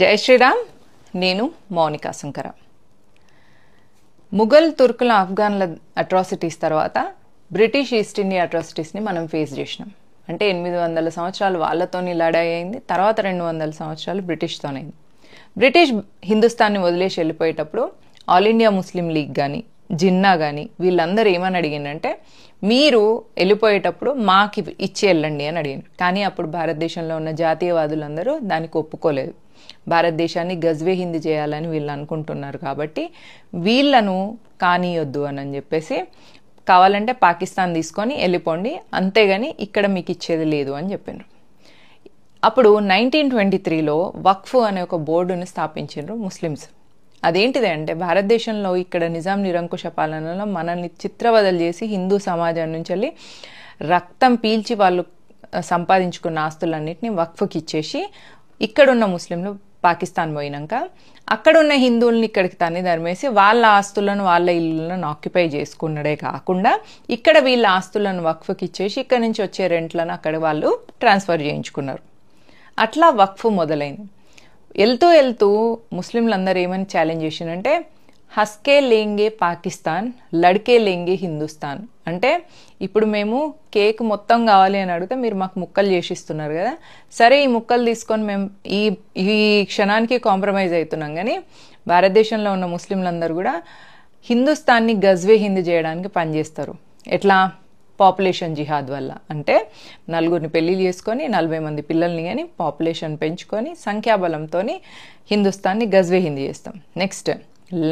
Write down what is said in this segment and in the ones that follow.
జై శ్రీరామ్. నేను మౌనికా శంకర. ముఘల్ తుర్కుల ఆఫ్ఘన్ల అట్రాసిటీస్ తర్వాత బ్రిటిష్ ఈస్ట్ ఇండియా అట్రాసిటీస్ని మనం ఫేస్ చేసినాం. అంటే 800 సంవత్సరాలు వాళ్ళతోని లడాయి అయింది, తర్వాత 200 సంవత్సరాలు బ్రిటిష్తోనైంది. బ్రిటిష్ హిందుస్థాన్ని వదిలేసి వెళ్ళిపోయేటప్పుడు ఆల్ ఇండియా ముస్లిం లీగ్ కానీ జిన్నా కానీ వీళ్ళందరూ ఏమని అడిగిందంటే, మీరు వెళ్ళిపోయేటప్పుడు మాకు ఇచ్చి వెళ్ళండి అని అడిగారు. కానీ అప్పుడు భారతదేశంలో ఉన్న జాతీయవాదులందరూ దానికి ఒప్పుకోలేదు. భారతదేశాన్ని గజ్వే హిందీ చేయాలని వీళ్ళు అనుకుంటున్నారు, కాబట్టి వీళ్ళను కానీయొద్దు అని చెప్పేసి కావాలంటే పాకిస్తాన్ తీసుకొని వెళ్ళిపోండి, అంతేగాని ఇక్కడ మీకు ఇచ్చేది లేదు అని చెప్పారు. అప్పుడు 1923లో వక్ఫ్ అనే ఒక బోర్డుని స్థాపించారు ముస్లిమ్స్. అదేంటిదే అంటే, భారతదేశంలో ఇక్కడ నిజాం నిరంకుశ పాలనలో మనల్ని చిత్రవదలు చేసి హిందూ సమాజం నుంచి వెళ్ళి రక్తం పీల్చి వాళ్ళు సంపాదించుకున్న ఆస్తులన్నింటినీ వక్ఫ్కి ఇచ్చేసి ఇక్కడున్న ముస్లింలు పాకిస్తాన్ పోయినాక అక్కడున్న హిందువుల్ని ఇక్కడికి తన్ని ధర్మేసి వాళ్ళ ఆస్తులను వాళ్ళ ఇల్లులను ఆక్యుపై చేసుకున్నదే కాకుండా ఇక్కడ వీళ్ళ ఆస్తులను వక్ఫ్కి ఇచ్చేసి ఇక్కడ నుంచి వచ్చే రెంట్లను అక్కడ వాళ్ళు ట్రాన్స్ఫర్ చేయించుకున్నారు. అట్లా వక్ఫ్ మొదలైంది. వెళ్తూ ముస్లింలందరూ ఏమని ఛాలెంజ్ చేసినంటే, హస్కే లేంగే పాకిస్తాన్, లడ్కే లేంగే హిందుస్థాన్. అంటే ఇప్పుడు మేము కేక్ మొత్తం కావాలి అని అడిగితే మీరు మాకు ముక్కలు చేసిస్తున్నారు కదా, సరే ఈ ముక్కలు తీసుకొని మేము ఈ క్షణానికి కాంప్రమైజ్ అవుతున్నాం, కానీ భారతదేశంలో ఉన్న ముస్లింలందరూ కూడా హిందుస్థాన్ని గజ్వే హిందీ చేయడానికి పనిచేస్తారు. ఎట్లా? పాపులేషన్ జిహాద్ వల్ల. అంటే నలుగురిని పెళ్లిళ్ళు చేసుకొని 40 మంది పిల్లల్ని కానీ పాపులేషన్ పెంచుకొని సంఖ్యాబలంతో హిందుస్థాన్ని గజ్వే హిందీ చేస్తాం. నెక్స్ట్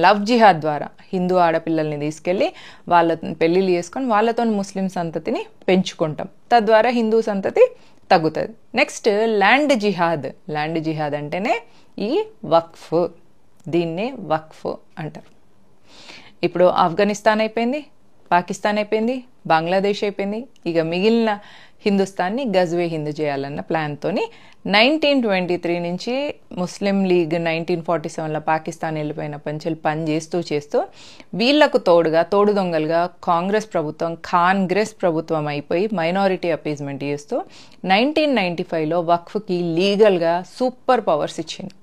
లవ్ జిహాద్ ద్వారా హిందూ ఆడపిల్లల్ని తీసుకెళ్ళి వాళ్ళతో పెళ్లిళ్ళు చేసుకొని వాళ్ళతో ముస్లిం సంతతిని పెంచుకుంటాం, తద్వారా హిందూ సంతతి తగ్గుతుంది. నెక్స్ట్ ల్యాండ్ జిహాద్. ల్యాండ్ జిహాద్ అంటేనే ఈ వక్ఫ్, దీన్నే వక్ఫ్ అంటారు. ఇప్పుడు ఆఫ్ఘనిస్తాన్ అయిపోయింది, పాకిస్తాన్ అయిపోయింది, బంగ్లాదేశ్ అయిపోయింది, ఇక మిగిలిన హిందుస్థాన్ని గజ్వే హిందీ చేయాలన్న ప్లాన్తో 1923 నుంచి ముస్లిం లీగ్ 1947లో పాకిస్తాన్ వెళ్ళిపోయిన పంచెలు పని చేస్తూ వీళ్లకు తోడు దొంగలుగా కాంగ్రెస్ ప్రభుత్వం కాంగ్రెస్ ప్రభుత్వం అయిపోయి మైనారిటీ అపీజ్మెంట్ చేస్తూ 1995లో వక్ఫ్కి లీగల్గా సూపర్ పవర్స్ ఇచ్చింది.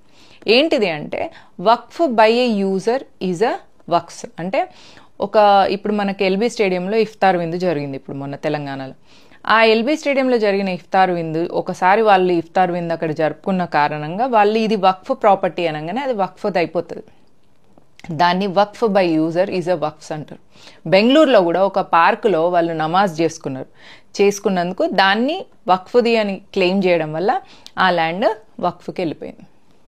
ఏంటిది అంటే, వక్ఫ్ by a user is a వక్ఫ్. అంటే ఇప్పుడు మనకి ఎల్బీ స్టేడియంలో ఇఫ్తార్ విందు జరిగింది ఇప్పుడు మొన్న తెలంగాణలో. ఆ ఎల్బీ స్టేడియంలో జరిగిన ఇఫ్తార్ విందు ఒకసారి వాళ్ళు ఇఫ్తార్ విందు అక్కడ జరుపుకున్న కారణంగా వాళ్ళు ఇది వక్ఫ్ ప్రాపర్టీ అనగానే అది వక్ఫ్ అయిపోతుంది. దాన్ని వక్ఫ్ బై యూజర్ ఈజ్ అ వక్ఫ్ అంటారు. బెంగళూరులో కూడా ఒక పార్కులో వాళ్ళు నమాజ్ చేసుకున్నందుకు దాన్ని వక్ఫ్ది అని క్లెయిమ్ చేయడం వల్ల ఆ ల్యాండ్ వక్ఫ్కి వెళ్ళిపోయింది.